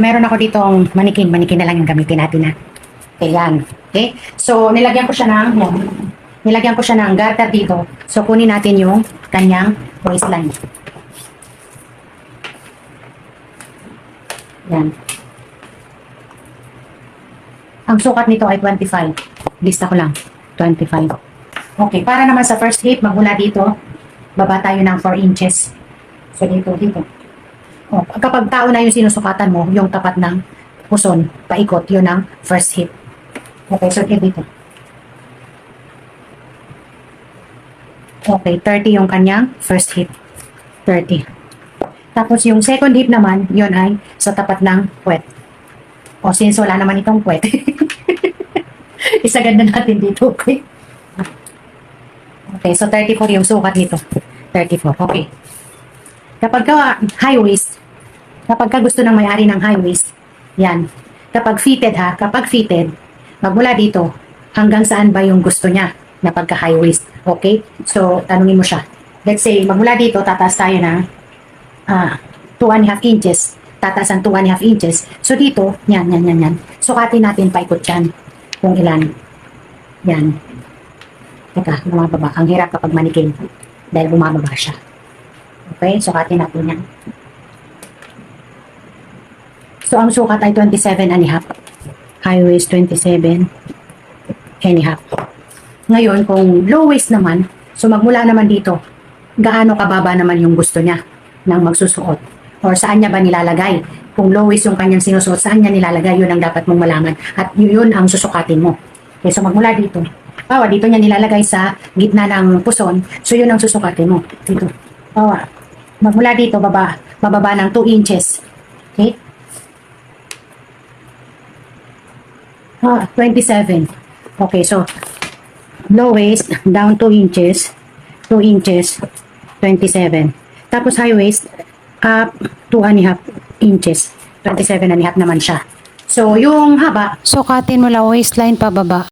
Meron ako ditong manikin na lang yung gamitin natin na. Okay, yan. Okay? So, nilagyan ko siya ng garter dito. So, kunin natin yung kanyang waistline. Yan. Ang sukat nito ay 25. Lista ko lang. 25. Okay, para naman sa first hip, magmula dito, baba tayo ng 4 inches. So, dito. Oh, kapag tao na yung sinusukatan mo, yung tapat ng puson, paikot, yun ang first hip. Okay, so dito. Okay, 30 yung kanyang first hip. 30. Tapos yung second hip naman, yun ay sa tapat ng puwet. O, since wala naman itong puwet, isagad na natin dito, okay? Okay, so 34 yung sukat nito. 34, okay. Kapag ka high waist, kapag ka gusto ng may-ari ng high waist, yan. Kapag fitted magmula dito, hanggang saan ba yung gusto niya na pagka high waist, okay? So, tanungin mo siya. Let's say, magmula dito, tataas tayo ng 2.5 inches. Tataas ang 2.5 inches. So, dito, yan. Sukatin natin paikot yan. Kung ilan. Yan. Teka, bumababa. Ang hirap kapag manikin. Dahil bumababa siya. Okay, sukatin natin yan. So, ang sukat ay 27.5. High waist, 27.5. Ngayon, kung low waist naman, so magmula naman dito, gaano kababa naman yung gusto niya ng magsusuot? Or saan niya ba nilalagay? Kung low waist yung kanyang sinusuot, saan niya nilalagay? Yun ang dapat mong malaman. At yun ang susukatin mo. Okay, so magmula dito. Dito niya nilalagay sa gitna ng puson. So, yun ang susukatin mo. Dito. Magmula dito, bababa ng 2 inches. Okay? 27. Okay, so, low waist, down 2 inches, 27. Tapos high waist, up 2.5 inches, 27.5 naman siya. So, yung haba, Sukatin mula waistline pababa.